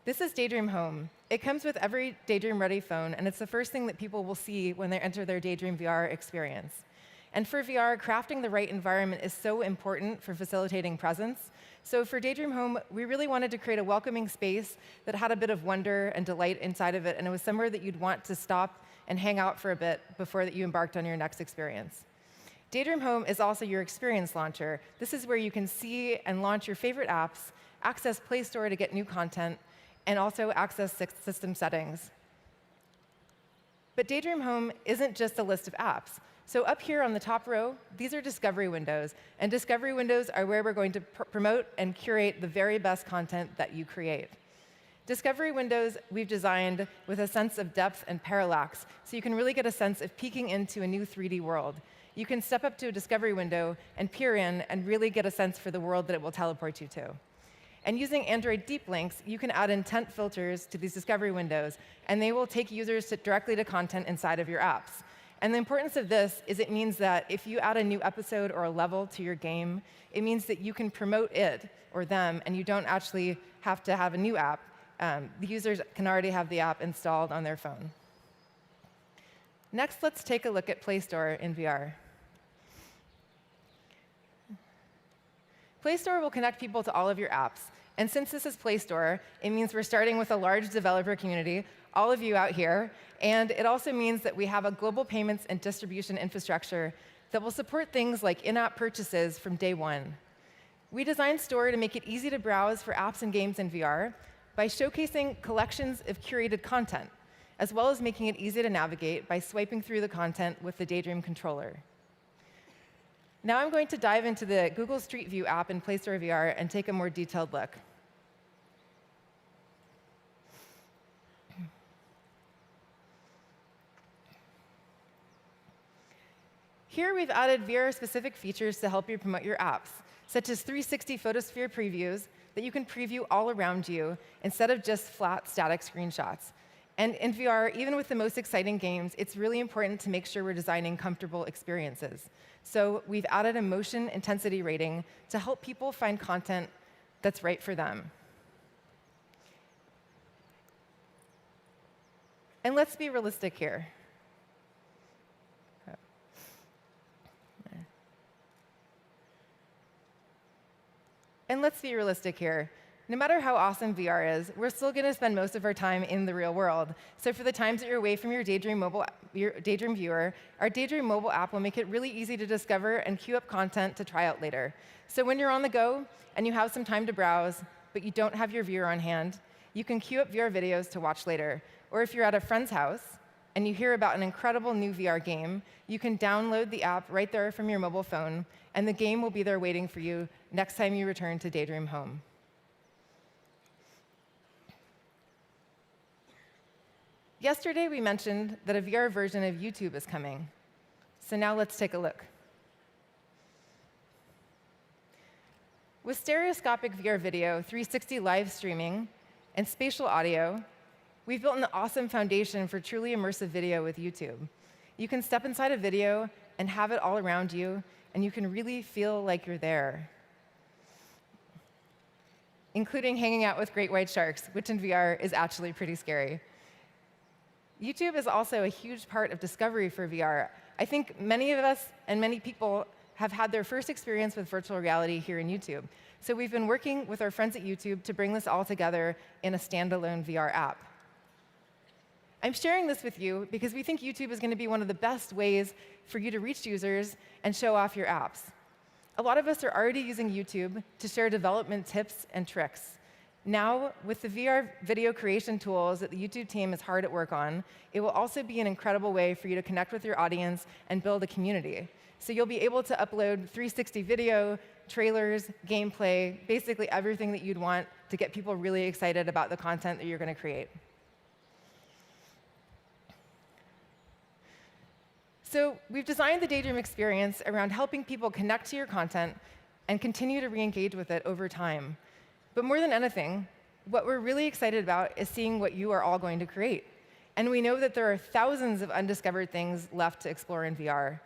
This is Daydream Home. It comes with every Daydream-ready phone, and it's the first thing that people will see when they enter their Daydream VR experience. And for VR, crafting the right environment is so important for facilitating presence. So for Daydream Home, we really wanted to create a welcoming space that had a bit of wonder and delight inside of it, and it was somewhere that you'd want to stop and hang out for a bit before that you embarked on your next experience. Daydream Home is also your experience launcher. This is where you can see and launch your favorite apps, access Play Store to get new content, and also access system settings. But Daydream Home isn't just a list of apps. So up here on the top row, these are discovery windows. And discovery windows are where we're going to promote and curate the very best content that you create. Discovery windows we've designed with a sense of depth and parallax, so you can really get a sense of peeking into a new 3D world. You can step up to a discovery window and peer in and really get a sense for the world that it will teleport you to. And using Android deep links, you can add intent filters to these discovery windows, and they will take users directly to content inside of your apps. And the importance of this is it means that if you add a new episode or a level to your game, it means that you can promote it or them, and you don't actually have to have a new app. The users can already have the app installed on their phone. Next, let's take a look at Play Store in VR. Play Store will connect people to all of your apps. And since this is Play Store, it means we're starting with a large developer community, all of you out here. And it also means that we have a global payments and distribution infrastructure that will support things like in-app purchases from day one. We designed Store to make it easy to browse for apps and games in VR by showcasing collections of curated content, as well as making it easy to navigate by swiping through the content with the Daydream controller. Now I'm going to dive into the Google Street View app in Play Store VR and take a more detailed look. Here we've added VR-specific features to help you promote your apps, such as 360 photosphere previews that you can preview all around you instead of just flat, static screenshots. And in VR, even with the most exciting games, it's really important to make sure we're designing comfortable experiences. So we've added a motion intensity rating to help people find content that's right for them. And let's be realistic here. No matter how awesome VR is, we're still going to spend most of our time in the real world. So for the times that you're away from your Daydream viewer, our Daydream mobile app will make it really easy to discover and queue up content to try out later. So when you're on the go and you have some time to browse, but you don't have your viewer on hand, you can queue up VR videos to watch later. Or if you're at a friend's house and you hear about an incredible new VR game, you can download the app right there from your mobile phone, and the game will be there waiting for you next time you return to Daydream Home. Yesterday, we mentioned that a VR version of YouTube is coming. So now let's take a look. With stereoscopic VR video, 360 live streaming, and spatial audio, we've built an awesome foundation for truly immersive video with YouTube. You can step inside a video and have it all around you, and you can really feel like you're there, including hanging out with great white sharks, which in VR is actually pretty scary. YouTube is also a huge part of discovery for VR. I think many of us and many people have had their first experience with virtual reality here in YouTube. So we've been working with our friends at YouTube to bring this all together in a standalone VR app. I'm sharing this with you because we think YouTube is going to be one of the best ways for you to reach users and show off your apps. A lot of us are already using YouTube to share development tips and tricks. Now, with the VR video creation tools that the YouTube team is hard at work on, it will also be an incredible way for you to connect with your audience and build a community. So you'll be able to upload 360 video, trailers, gameplay, basically everything that you'd want to get people really excited about the content that you're going to create. So we've designed the Daydream experience around helping people connect to your content and continue to re-engage with it over time. But more than anything, what we're really excited about is seeing what you are all going to create. And we know that there are thousands of undiscovered things left to explore in VR.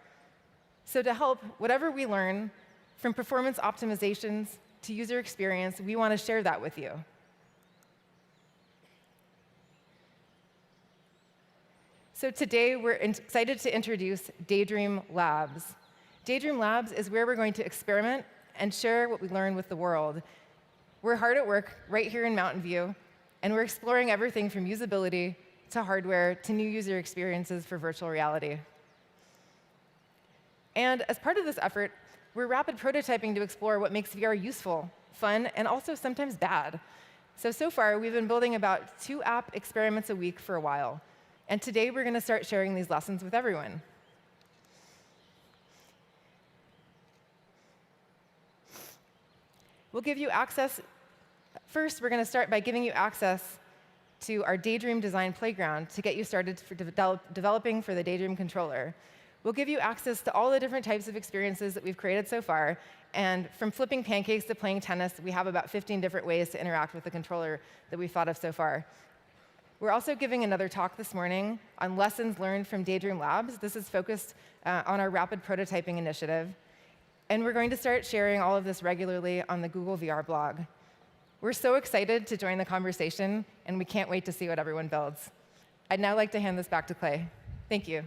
So to help, whatever we learn, from performance optimizations to user experience, we want to share that with you. So today, we're excited to introduce Daydream Labs. Daydream Labs is where we're going to experiment and share what we learn with the world. We're hard at work right here in Mountain View, and we're exploring everything from usability to hardware to new user experiences for virtual reality. And as part of this effort, we're rapid prototyping to explore what makes VR useful, fun, and also sometimes bad. So far, we've been building about 2 app experiments a week for a while. And today, we're going to start sharing these lessons with everyone. We'll give you access. First, we're going to start by giving you access to our Daydream design playground to get you started for developing for the Daydream controller. We'll give you access to all the different types of experiences that we've created so far. And from flipping pancakes to playing tennis, we have about 15 different ways to interact with the controller that we've thought of so far. We're also giving another talk this morning on lessons learned from Daydream Labs. This is focused on our rapid prototyping initiative. And we're going to start sharing all of this regularly on the Google VR blog. We're so excited to join the conversation, and we can't wait to see what everyone builds. I'd now like to hand this back to Clay. Thank you.